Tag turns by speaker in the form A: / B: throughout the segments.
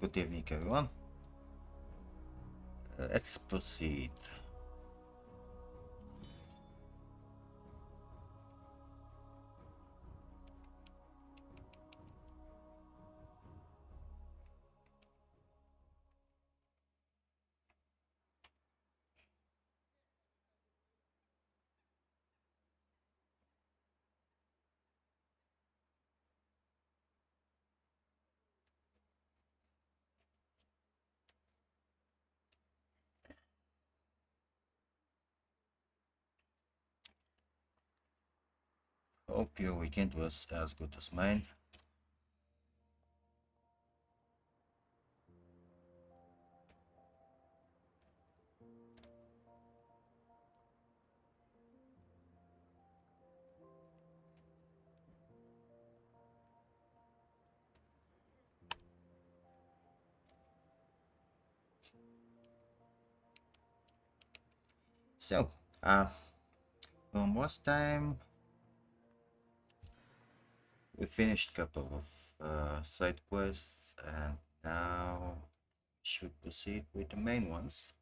A: Good evening, everyone. Let's proceed. Hope your weekend was as good as mine. So, uh, from last time we finished a couple of side quests, and now should proceed with the main ones.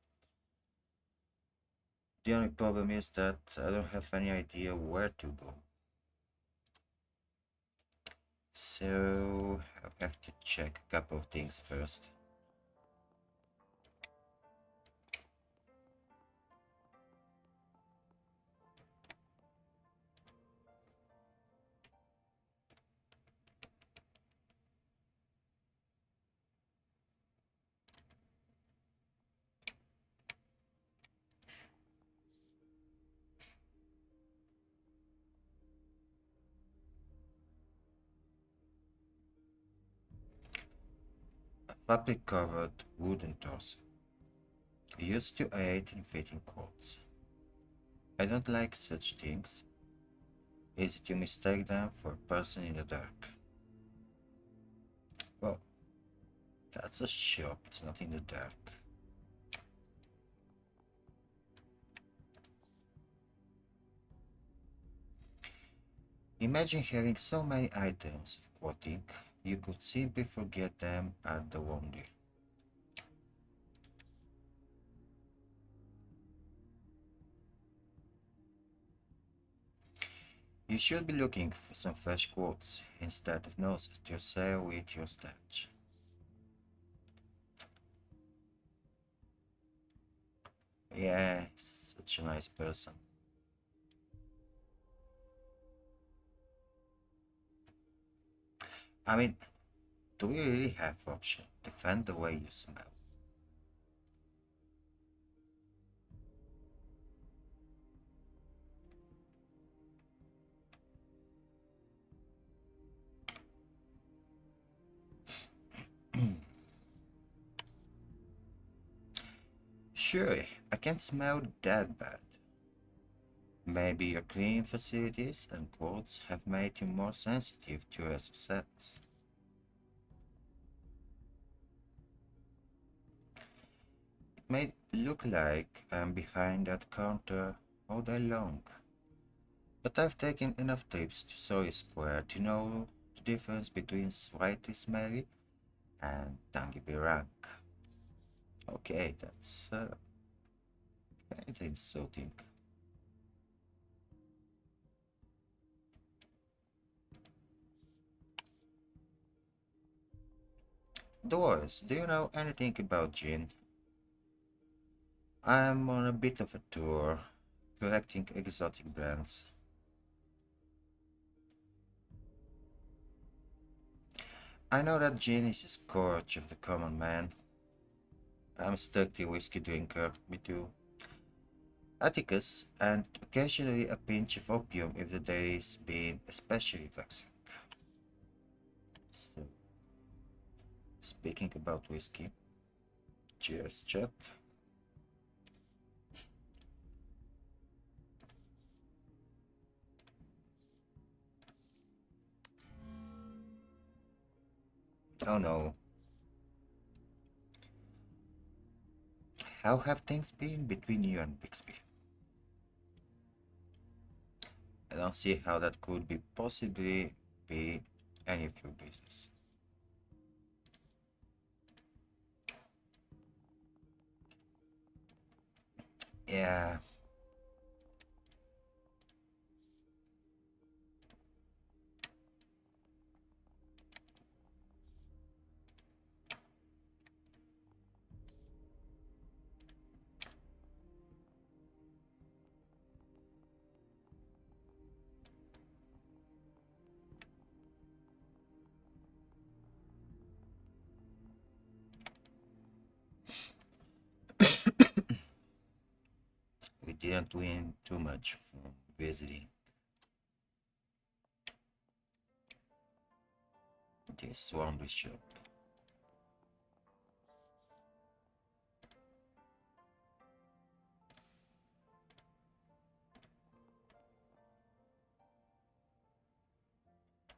A: The only problem is that I don't have any idea where to go. So, I have to check a couple of things first. A fabric covered wooden torso, used to aid in fitting clothes. I don't like such things. Easy to mistake them for a person in the dark. Well, that's a shop, it's not in the dark. Imagine having so many items of clothing, you could simply forget them at the laundry. You should be looking for some fresh clothes instead of noses to share with your stash. Yeah, such a nice person. I mean, do we really have option? Defend the way you smell. Surely, I can't smell that bad. Maybe your cleaning facilities and clothes have made you more sensitive to your scents. It may look like I'm behind that counter all day long, but I've taken enough trips to Soy Square to know the difference between slightly smelly and tangibly rank. Okay, that's kind of insulting. Doris, do you know anything about gin? I'm on a bit of a tour, collecting exotic brands. I know that gin is a scourge of the common man. I'm a sturdy whiskey drinker, me too. Atticus, and occasionally a pinch of opium if the day's been especially vexing. So, speaking about whiskey, cheers, chat. Oh no, how have things been between you and Bixby? I don't see how that could be possibly be any of your business. Yeah. We didn't win too much from visiting this wonder shop.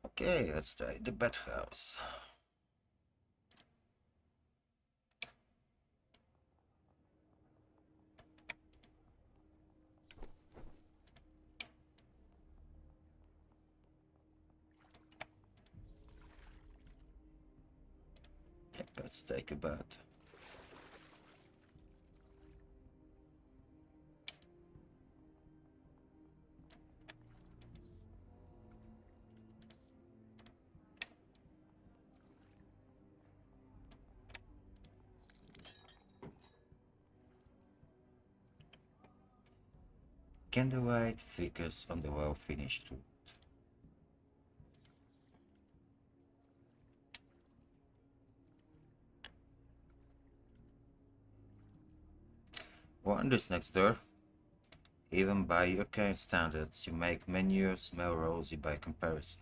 A: Okay, let's try the bathhouse. Let's take a bath. Candlelight flickers on the well-finished wood. Wonders next door. Even by your current standards, you make manure smell rosy by comparison.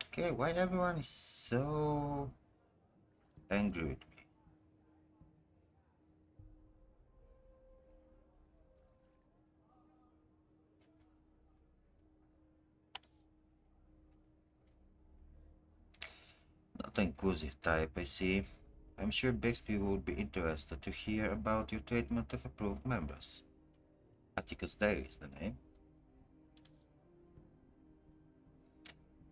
A: Okay, why everyone is so angry with me? Not an inclusive type, I see. I'm sure Bixby would be interested to hear about your treatment of approved members. Atticus Day is the name.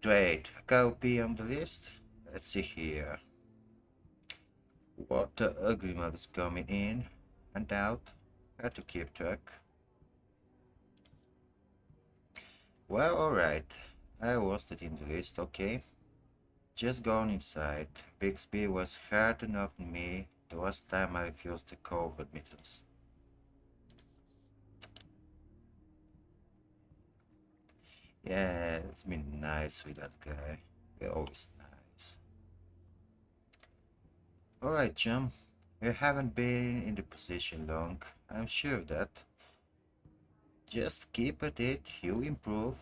A: Great, a copy on the list? Let's see here. What the ugly mugs coming in and out? Had to keep track. Well, alright. I lost it in the list, okay? Just gone inside. Bixby was hard enough on me the last time I refused the call of admittance. Yeah, it's been nice with that guy. We're always nice. Alright, chum. You haven't been in the position long. I'm sure of that. Just keep at it, you'll improve.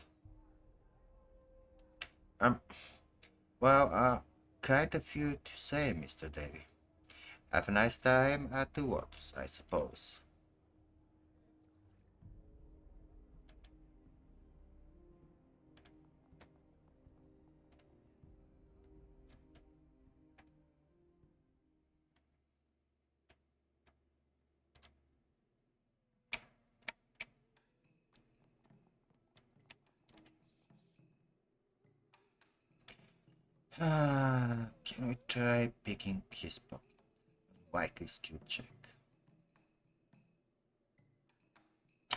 A: Um, well, kind of you to say, Mr. Daly. Have a nice time at the waters, I suppose. Can we try picking his pocket? Likely skill check.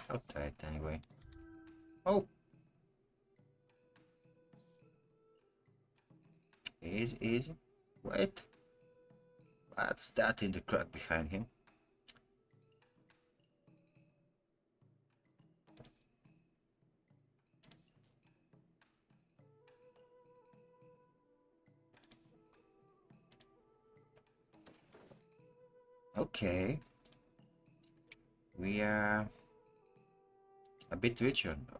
A: I'll try it anyway. Oh, easy, easy. Wait, what's that in the crack behind him? Okay, we are a bit richer now.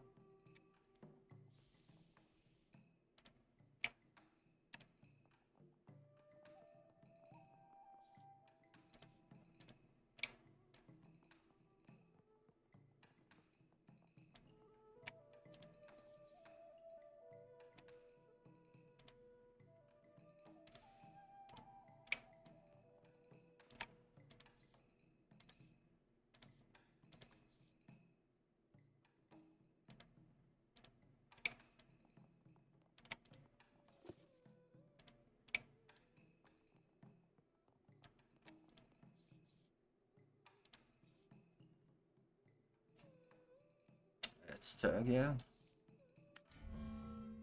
A: Let's try again.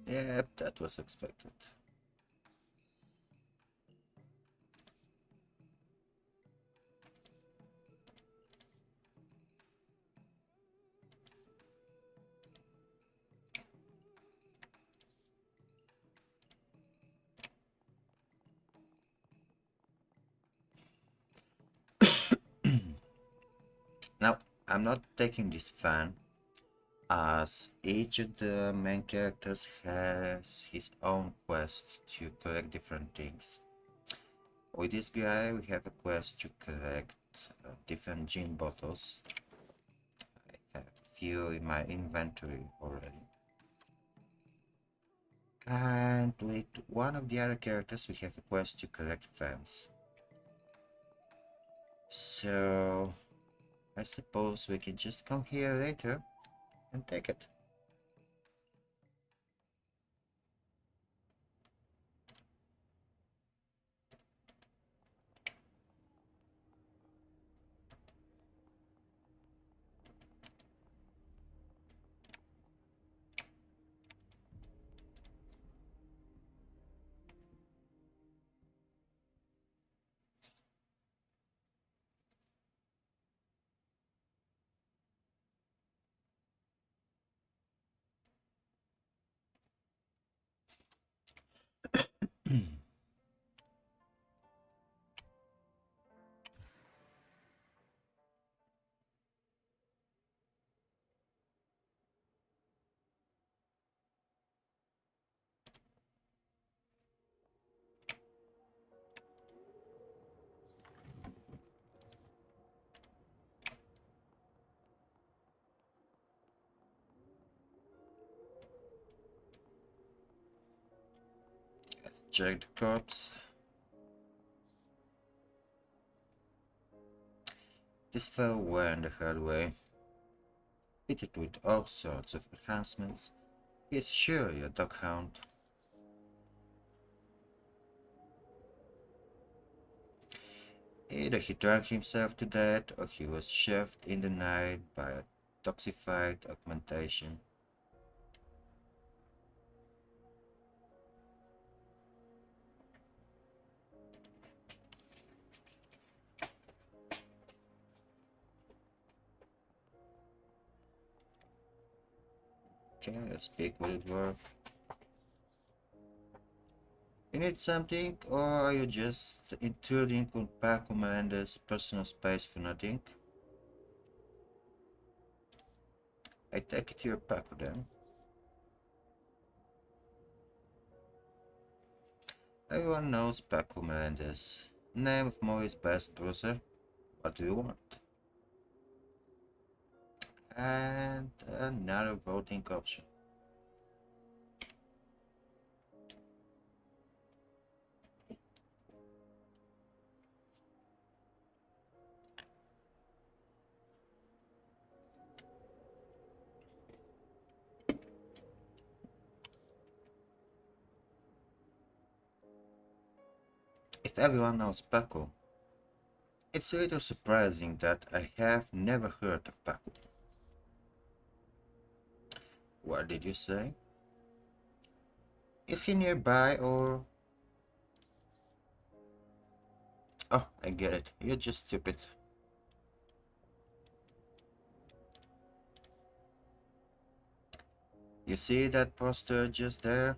A: Yep, that was expected. Now, I'm not taking this fan, as each of the main characters has his own quest to collect different things. With this guy, we have a quest to collect different gin bottles. I have a few in my inventory already. And with one of the other characters, we have a quest to collect fans. So, I suppose we can just come here later and take it. Let's check the corpse. This fellow went the hard way, fitted with all sorts of enhancements. He is surely a dog hound. Either he drank himself to death or he was shoved in the night by a toxified augmentation. Okay, let's speak with it worth. You need something, or are you just intruding on Paco Melendez's personal space for nothing? I take it you're Paco then. Everyone knows Paco Melendez. Name of Maury's best bruiser. What do you want? And another voting option. If everyone knows Paco, it's a little surprising that I have never heard of Paco. What did you say? Is he nearby or... Oh, I get it. You're just stupid. You see that poster just there?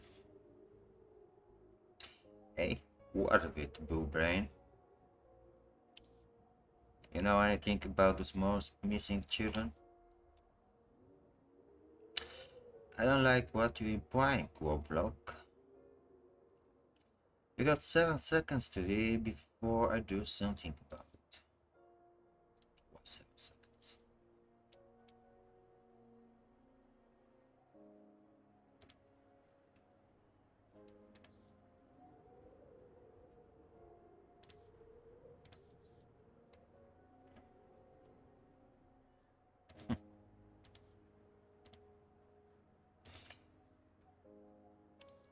A: Hey, what of it, Boo Brain? You know anything about those most missing children? I don't like what you're implying, Quoblock. You got 7 seconds to leave before I do something about it. What 7 seconds?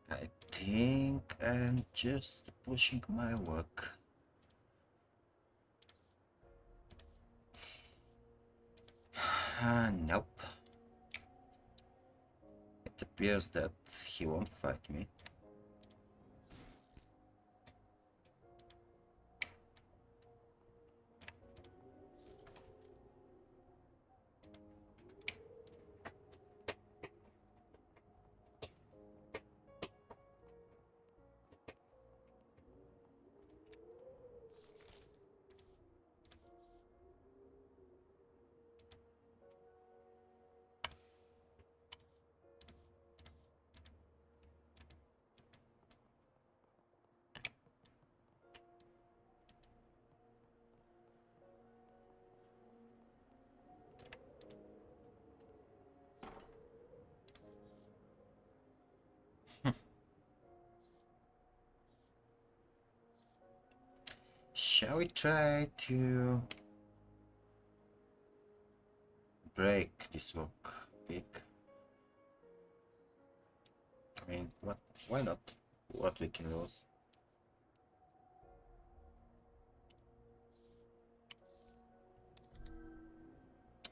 A: I think I'm just pushing my work. Nope. It appears that he won't fight me. Shall we try to break this rock pick? I mean, what? Why not? What we can lose?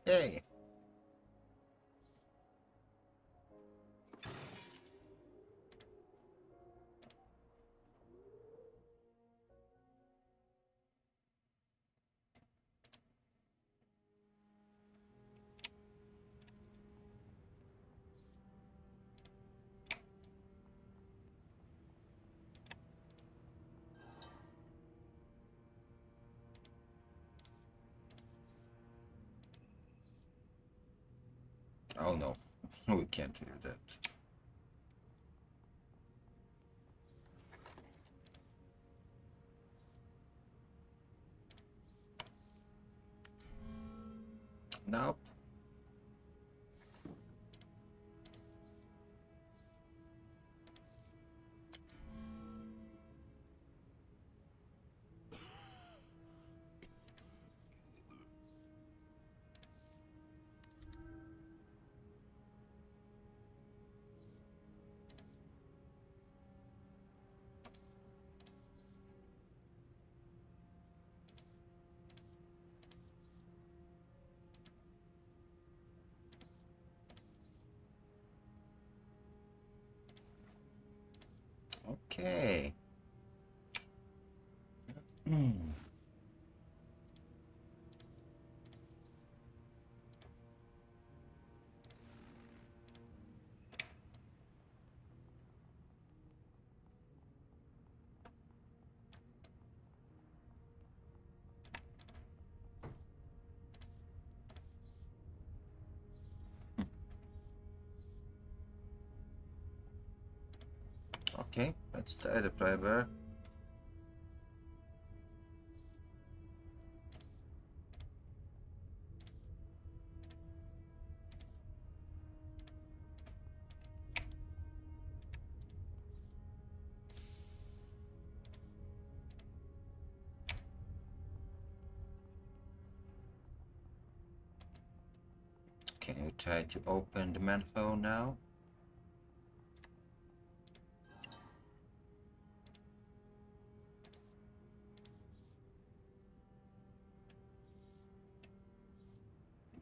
A: Hey! Oh no, we can't do that. Nope. Okay. Okay, let's try the primer. Can you try to open the manhole now?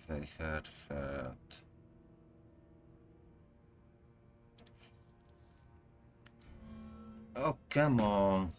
A: Very hard. Oh, come on.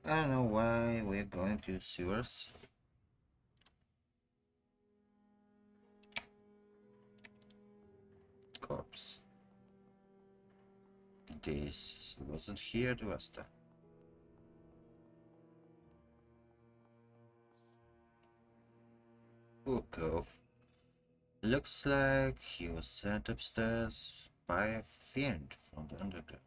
A: I don't know why we're going to the sewers. Corpse. This wasn't here the last time. Bookov. Looks like he was sent upstairs by a fiend from the underground.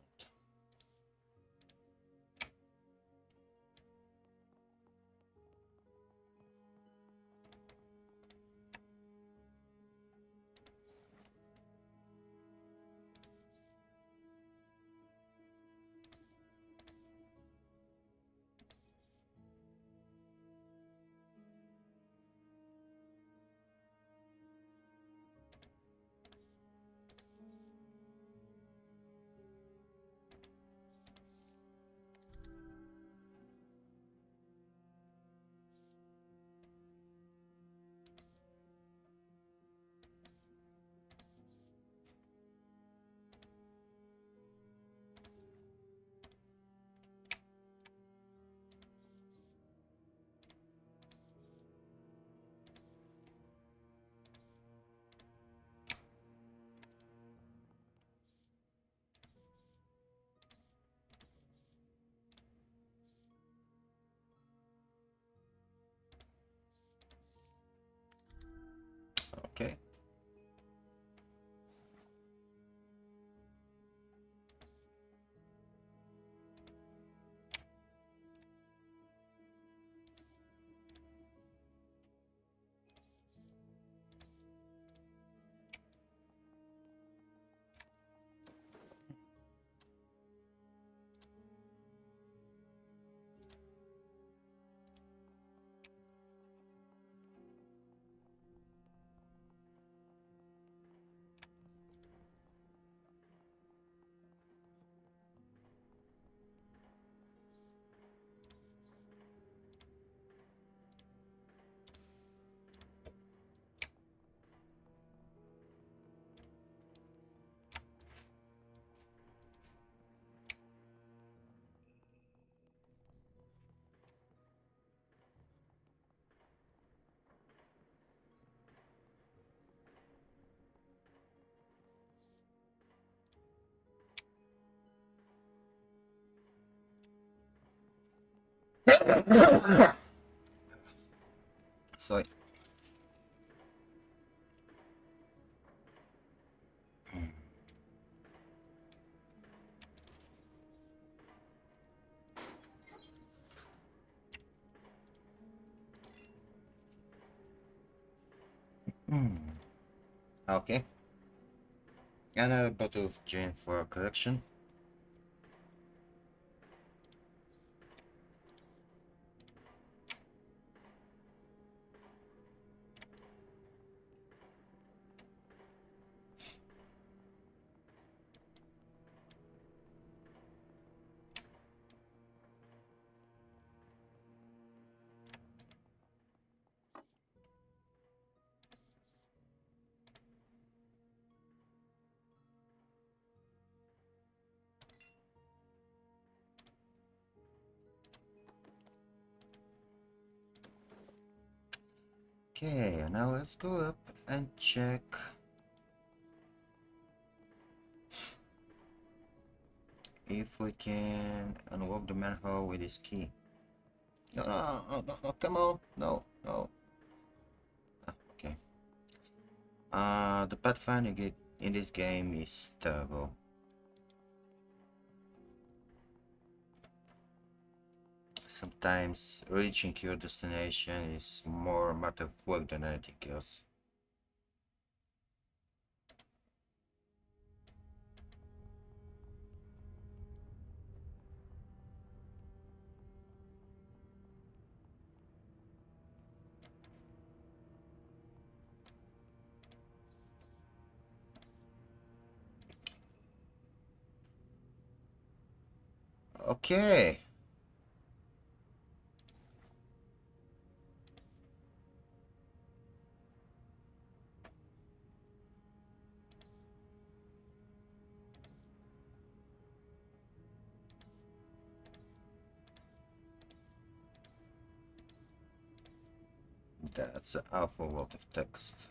A: Okay. So, okay. Another bottle of gin for correction. Okay, now let's go up and check if we can unlock the manhole with this key. No, no, no, no, no, come on. No, no. Ah, okay. The pathfinding in this game is terrible. Sometimes reaching your destination is more a matter of work than anything else. Okay. That's an awful lot of text.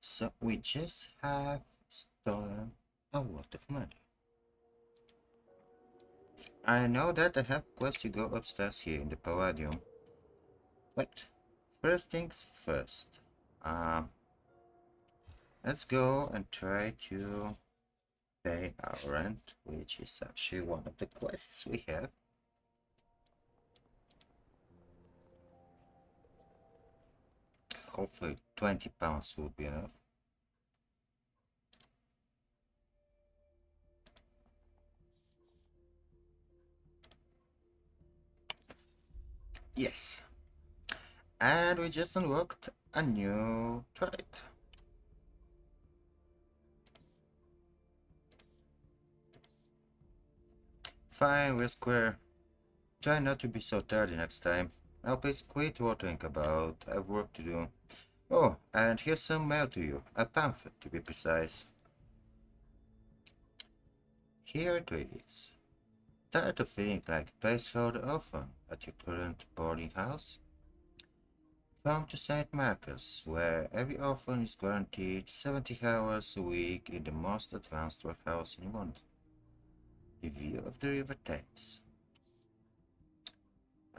A: So we just have stolen a lot of money. I know that I have quest to go upstairs here in the Palladium. But first things first. Um, let's go and try to pay our rent, which is actually one of the quests we have. Hopefully 20 pounds will be enough. Yes. And we just unlocked a new trade. Fine, we're square. Try not to be so tardy next time. Now please quit watering about. I've work to do. Oh, and here's some mail to you. A pamphlet, to be precise. Here it is. Tired of feeling like a placeholder orphan at your current boarding house? Come to St. Marcus, where every orphan is guaranteed 70 hours a week in the most advanced warehouse in London. The view of the River Thames.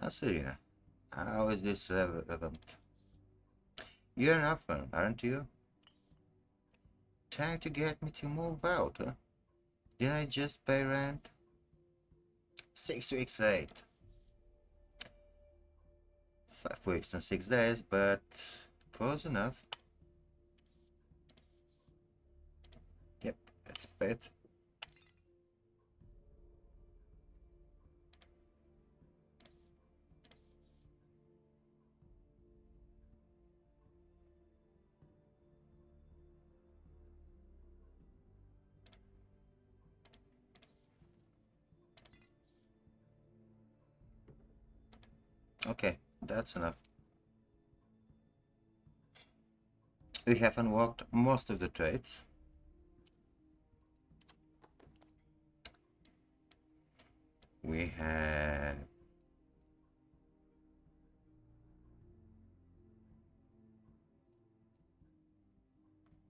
A: Selena, how is this relevant? You're an orphan, aren't you? Trying to get me to move out, huh? Didn't I just pay rent? 6 weeks late. 5 weeks and 6 days, but close enough. Yep, that's it. Okay, that's enough. We have unlocked most of the traits. We have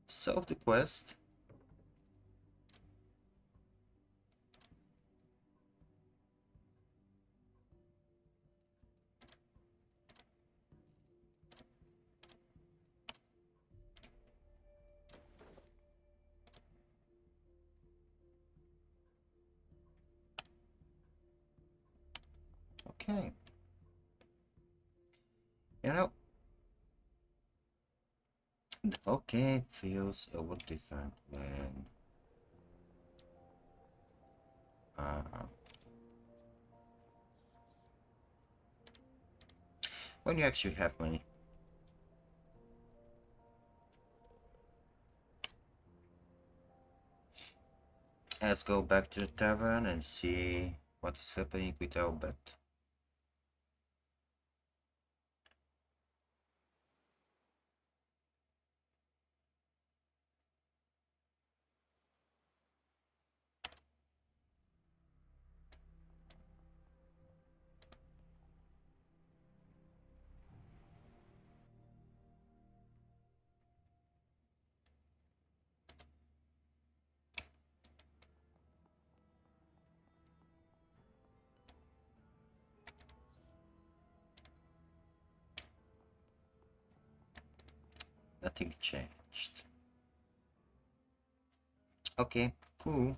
A: solved the quest. Okay. You know, the okay feels a lot different uh, when you actually have money. Let's go back to the tavern and see what is happening with our bet. Nothing changed. Okay, cool.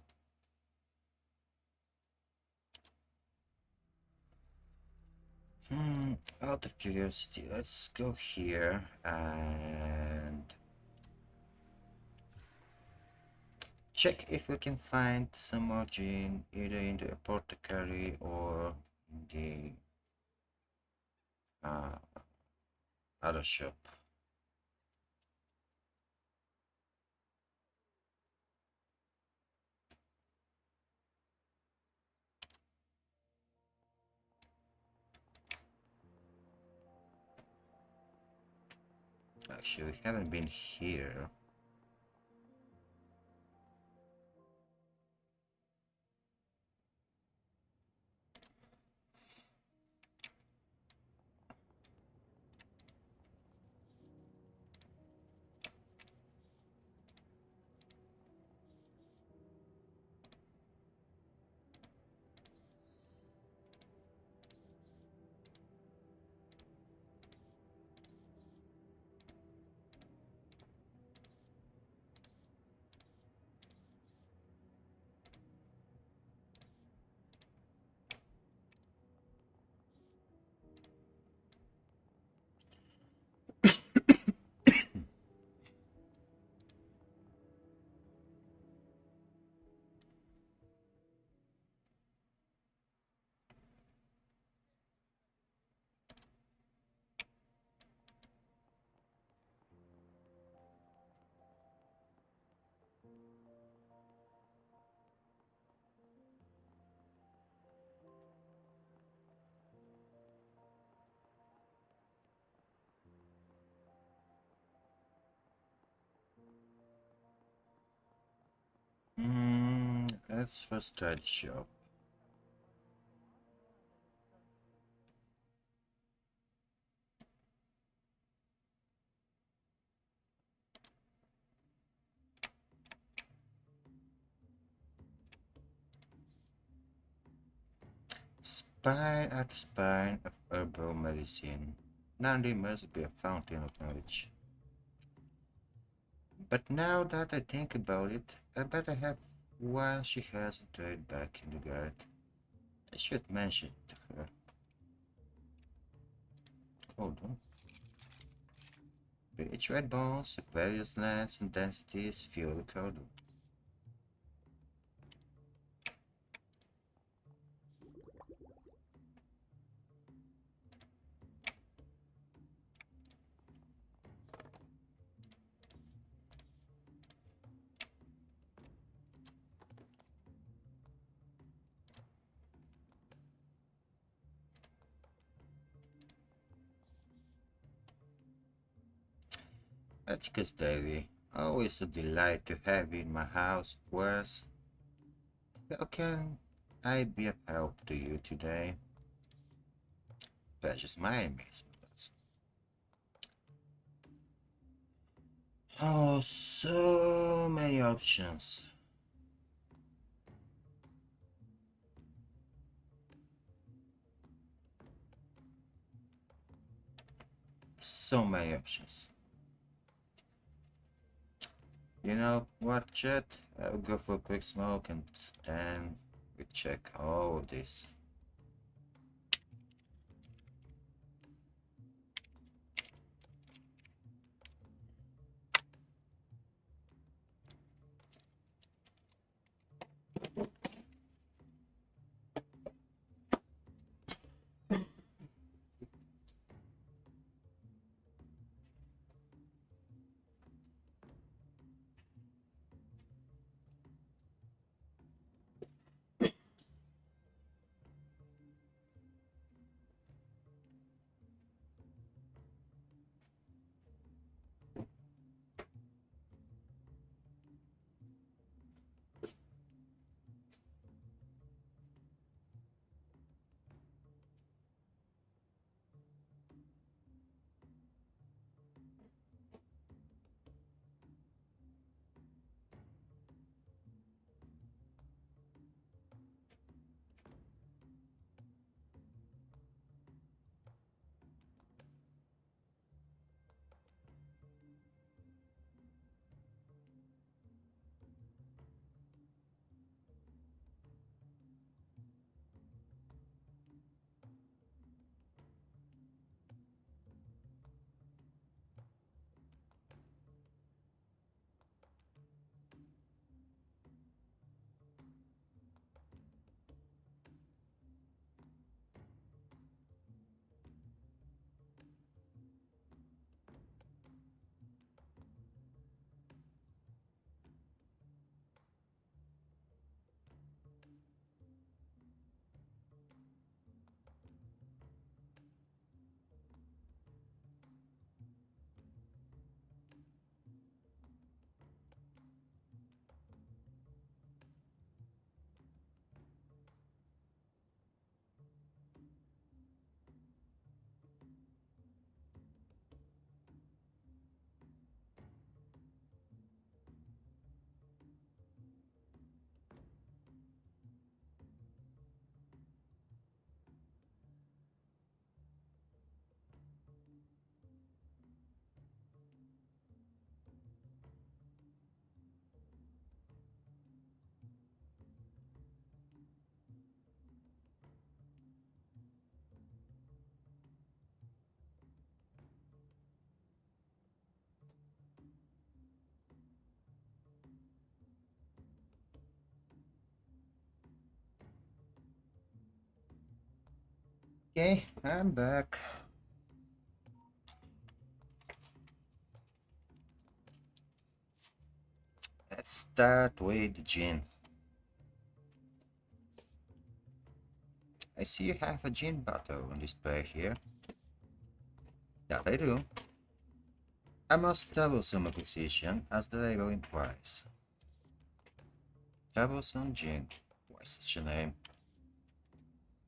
A: Out of curiosity, let's go here and check if we can find some more gin either in the apothecary or in the other shop. Actually, we haven't been here. Let's first try the shop. Spine after spine of herbal medicine. Now there must be a fountain of knowledge. But now that I think about it, I bet I have one she hasn't tried back in the garden. I should mention it to her. Hold on. The each red bones of various lengths and densities fill the corridor. Atticus Daily, always a delight to have you in my house, of course. How can I be of help to you today? Pleasure's mine, Miss Mills. Oh, so many options. So many options. You know what, Chet? I'll go for a quick smoke and then we check all of this. Okay, I'm back. Let's start with the gin. I see you have a gin bottle on display here. That I do. A most troublesome acquisition as the label implies. Troublesome gin. Why such a name?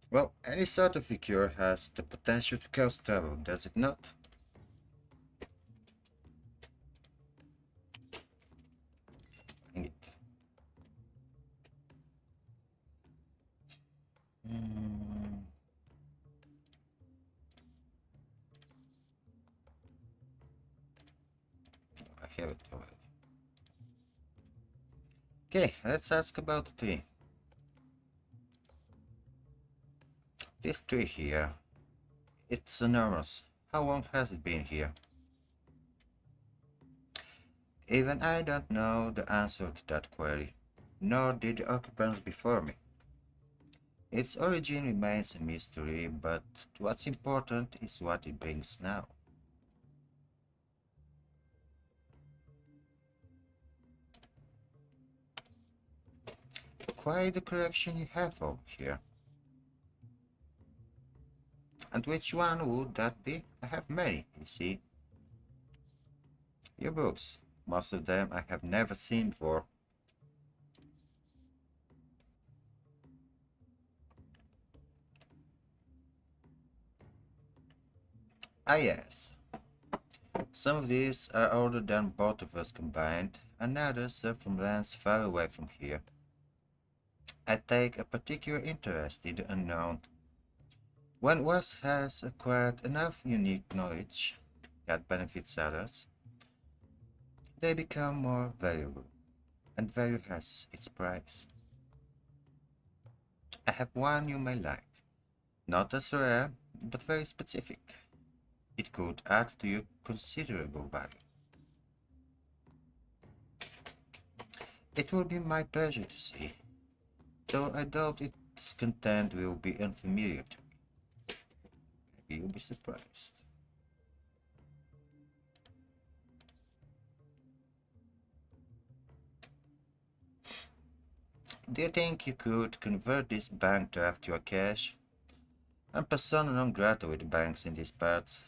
A: Well, any sort of liqueur has the potential to cause trouble, does it not? Dang it. Hmm. have it already. Okay, let's ask about the tree. This tree here, it's enormous. How long has it been here? Even I don't know the answer to that query, nor did the occupants before me. Its origin remains a mystery, but what's important is what it brings now. Quite the collection you have over here. And which one would that be? I have many, you see. Your books. Most of them I have never seen before. Ah yes, some of these are older than both of us combined, and others are from lands far away from here. I take a particular interest in the unknown. When one has acquired enough unique knowledge that benefits others, they become more valuable, and value has its price. I have one you may like, not as rare, but very specific. It could add to your considerable value. It will be my pleasure to see, though I doubt its content will be unfamiliar to me. Maybe you'll be surprised. Do you think you could convert this bank draft to a cash? I'm persona non grata with banks in these parts.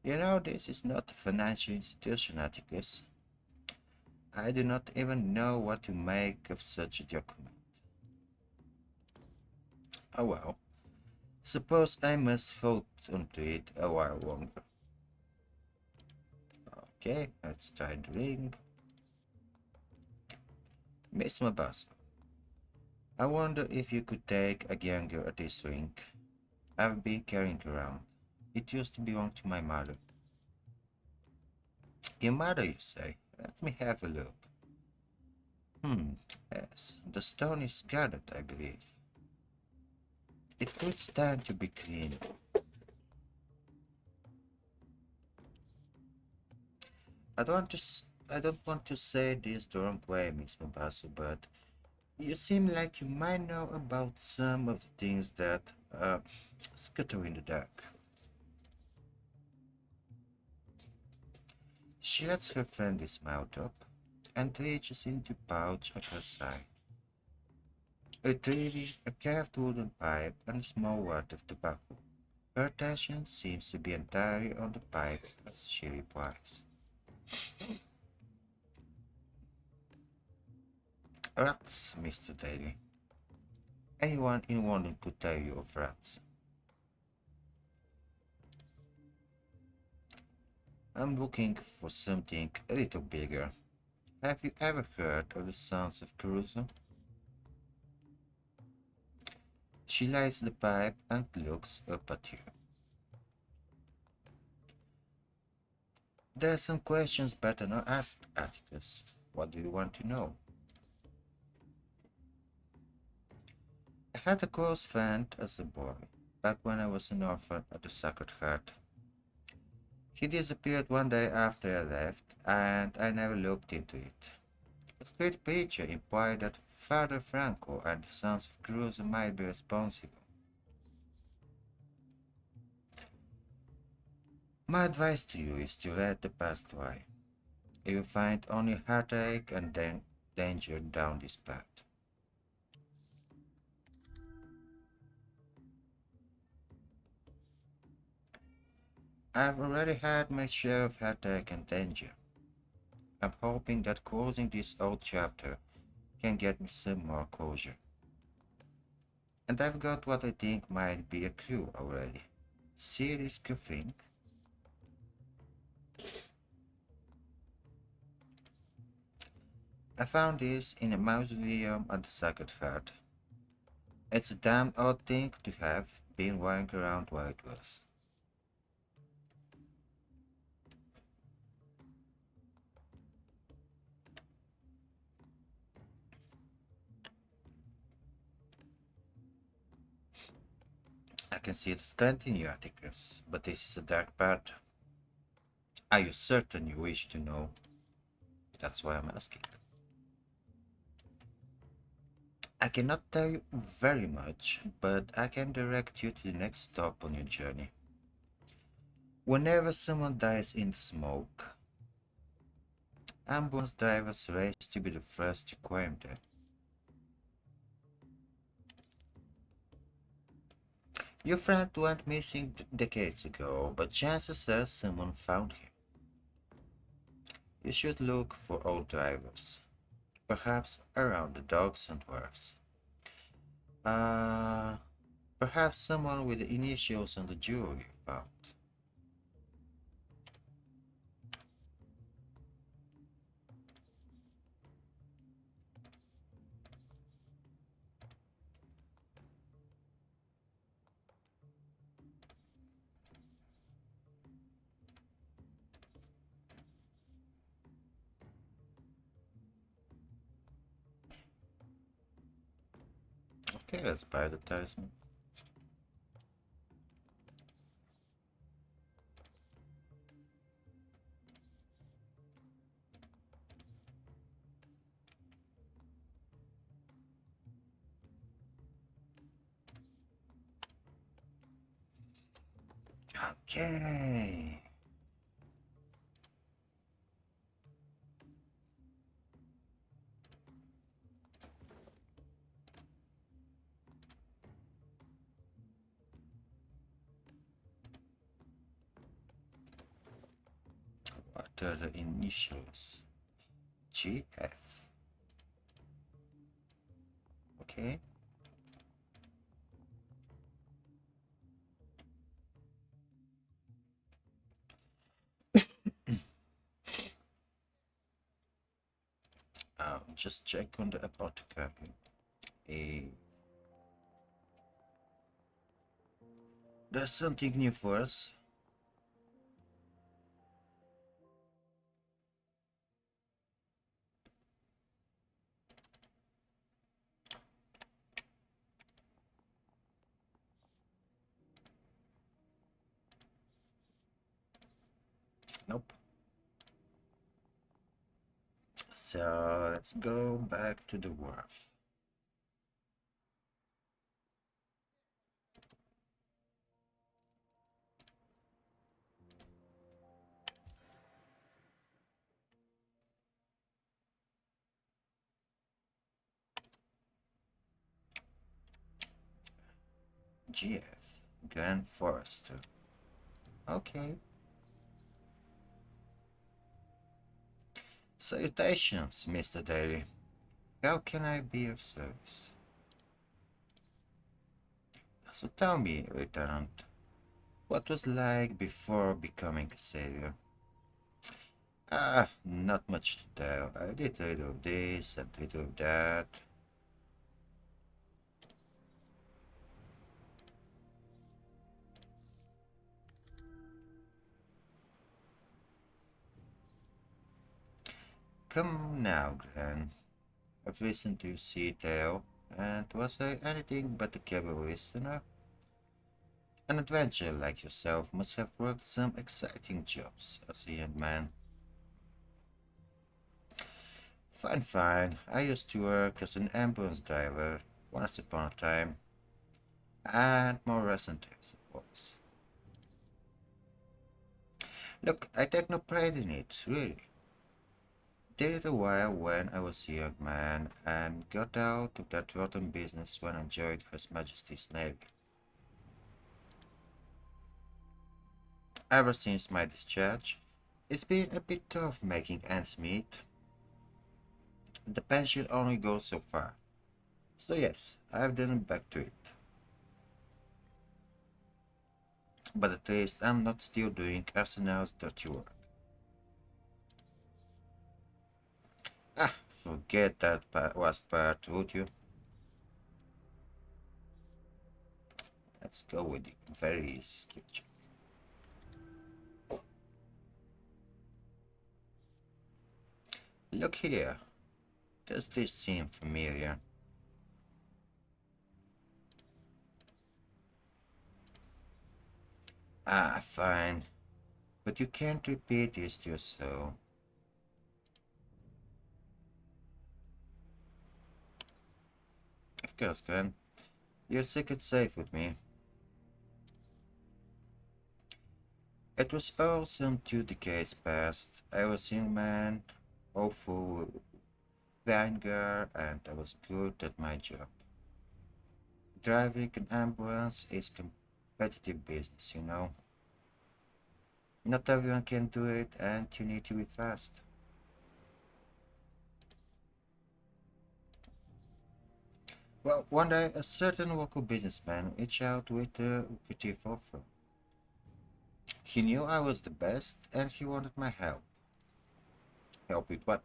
A: You know, this is not a financial institution, Atticus. I do not even know what to make of such a document. Oh well, suppose I must hold onto it a while longer. Okay, let's try the ring. Miss Mabasco, I wonder if you could take a gander at this ring. I've been carrying around. It used to belong to my mother. Your mother, you say? Let me have a look. Hmm, yes, the stone is gathered, I believe. It could stand to be cleaned. I don't want to say this the wrong way, Miss Mobasu, but you seem like you might know about some of the things that scatter in the dark. She lets her friendly smile drop and reaches into pouch at her side. A treaty, a carved wooden pipe, and a small wad of tobacco. Her attention seems to be entirely on the pipe as she replies. Rats, Mr. Daly. Anyone in London could tell you of rats. I'm looking for something a little bigger. Have you ever heard of the Sons of Caruso? She lights the pipe and looks up at you. There are some questions better not asked, Atticus. What do you want to know? I had a close friend as a boy, back when I was an orphan at the Sacred Heart. He disappeared one day after I left, and I never looked into it. A street preacher implied that Father Franco and the Sons of Cruz might be responsible. My advice to you is to let the past lie. You will find only heartache and danger down this path. I've already had my share of heartache and danger. I'm hoping that closing this old chapter can get me some more closure. And I've got what I think might be a clue already. See this thing? I found this in a mausoleum at the Sacred Heart. It's a damn odd thing to have been lying around while it was. I can see the strength in you, Atticus, but this is a dark part. Are you certain you wish to know? That's why I'm asking. I cannot tell you very much, but I can direct you to the next stop on your journey. Whenever someone dies in the smoke, ambulance drivers race to be the first to claim them. Your friend went missing decades ago, but chances are someone found him. You should look for old drivers, perhaps around the docks and wharves. Uh, Perhaps someone with the initials on the jewel you found. Okay, let's buy the talisman. Okay. What are the initials? GF. Okay. Just check on the apothecary. Eh, there's something new for us. Nope. So let's go back to the wharf. GF. Grand Forester. Okay. Salutations, Mr. Daly. How can I be of service? So tell me, Lieutenant, what was like before becoming a sailor? Not much to tell. I did a little of this and a little of that. Come now, Glenn. I've listened to your sea tale, and was I anything but a casual listener? An adventurer like yourself must have worked some exciting jobs as a young man. Fine, fine. I used to work as an ambulance driver once upon a time, and more recently, I suppose. Look, I take no pride in it, really. Did it a while when I was a young man, and got out of that rotten business when I joined His Majesty's Navy. Ever since my discharge, it's been a bit tough making ends meet. The pension only goes so far. So yes, I've done back to it. But at least I'm not still doing Arsenal's dirty work. Forget that last part, would you? let's go with the very easy skill check. Look here. Does this seem familiar? Ah, fine. But you can't repeat this to yourself. Of course, Glenn. Your secret's safe with me. It was all some 2 decades past. I was a young man, awful vanguard, and I was good at my job. Driving an ambulance is competitive business, you know. Not everyone can do it, and you need to be fast. Well, one day, a certain local businessman reached out with a lucrative offer. He knew I was the best, and he wanted my help. Help with what?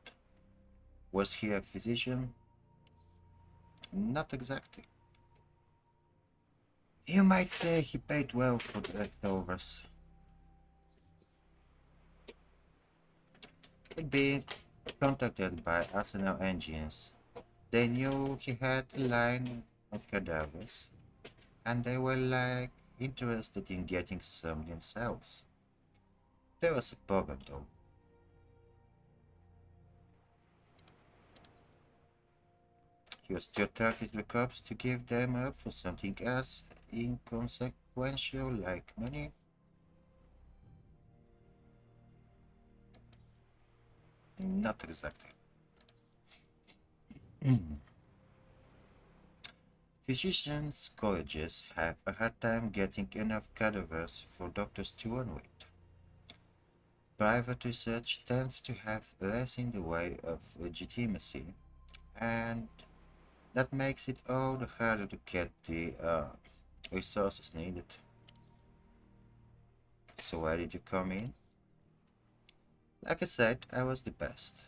A: Was he a physician? Not exactly. You might say he paid well for the leftovers. He'd been contacted by Arsenal engines. They knew he had a line of cadavers, and they were like interested in getting some themselves. There was a problem though. He was too attracted to the cops to give them up for something as inconsequential like money. Not exactly. Physicians' colleges have a hard time getting enough cadavers for doctors to run with. Private research tends to have less in the way of legitimacy, and that makes it all the harder to get the resources needed. So where did you come in? Like I said, I was the best.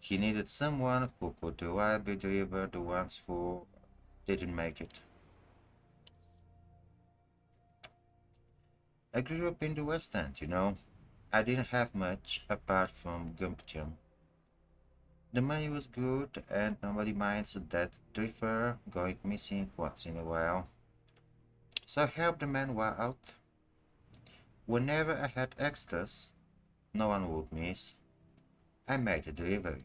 A: He needed someone who could reliably deliver the ones who didn't make it. I grew up in the West End, you know. I didn't have much apart from gumption. The money was good, and nobody minds a dead drifter going missing once in a while. So I helped the man out. Whenever I had extras, no one would miss. I made a delivery.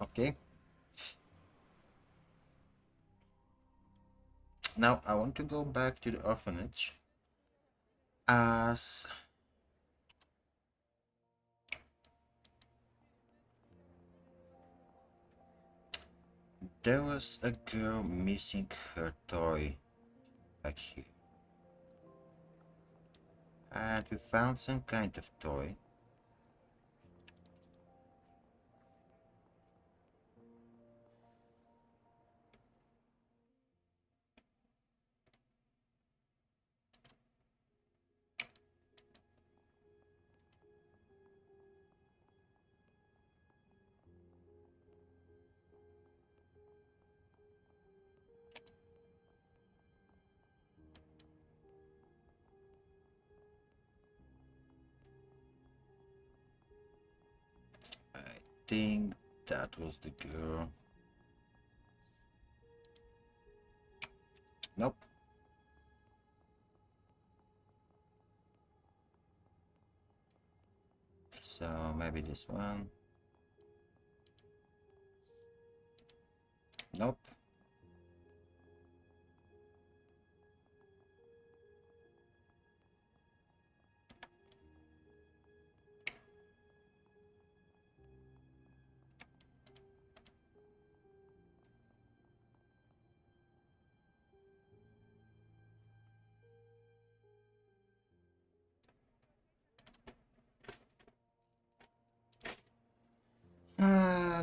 A: Okay, now I want to go back to the orphanage as there was a girl missing her toy back here. And we found some kind of toy. think that was the girl. Nope. So maybe this one. Nope.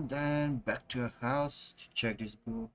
A: Then back to a house to check this book.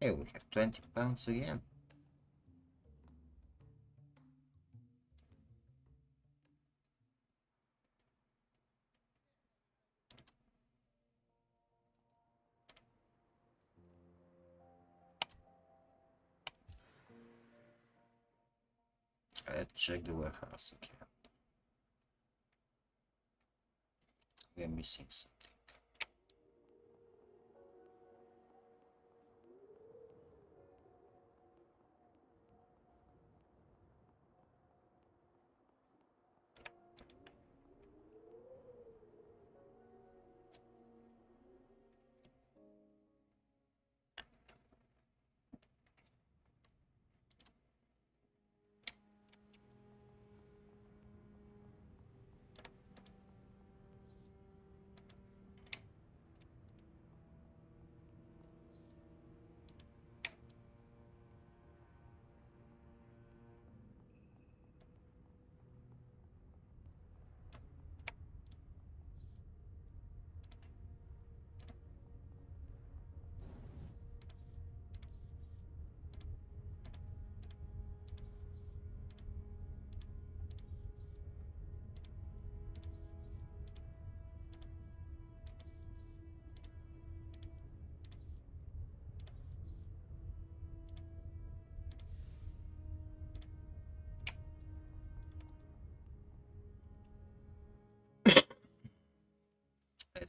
A: Hey, we have 20 pounds again. Let's check the warehouse again. We're missing something.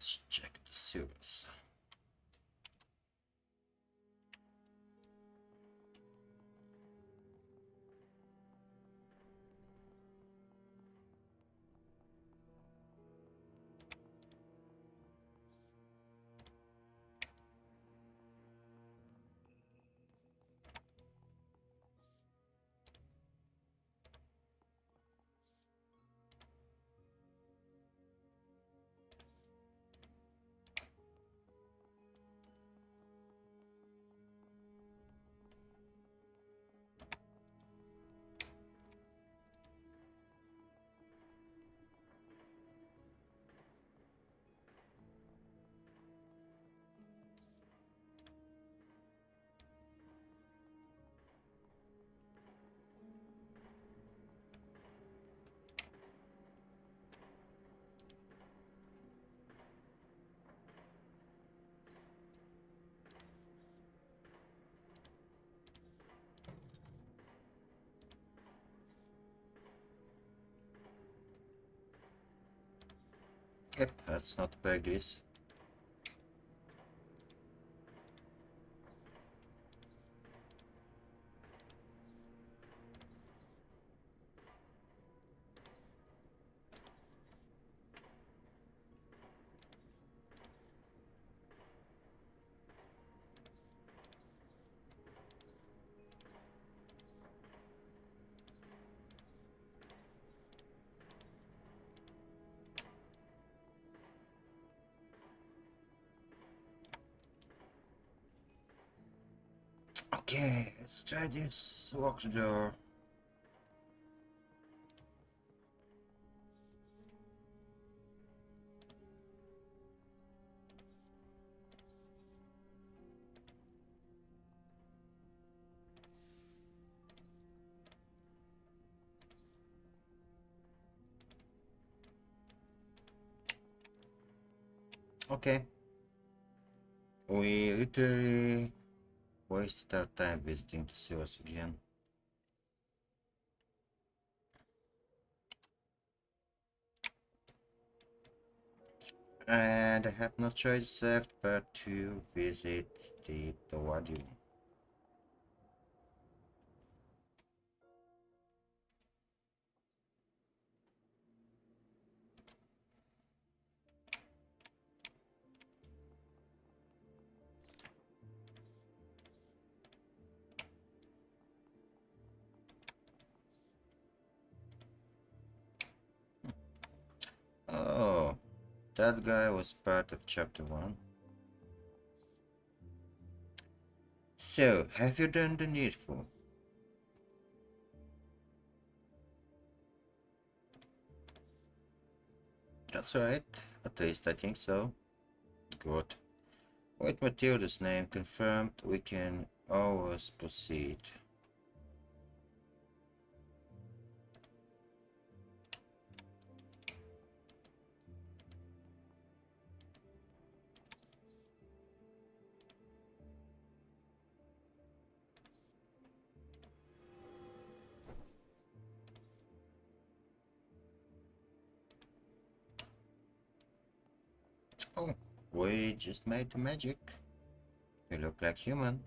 A: Let's check the sewers. Yep, let's not break this. Okay, let's try this. Walk the door. Okay. We literally wasted our time visiting the sewers again. And I have no choice left but to visit the Palladium. Oh, that guy was part of chapter 1. So, have you done the needful? That's right, at least I think so. Good. With Matilda's name confirmed, we can always proceed. Oh, we just made the magic. You look like human.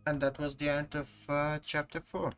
A: And that was the end of chapter 4.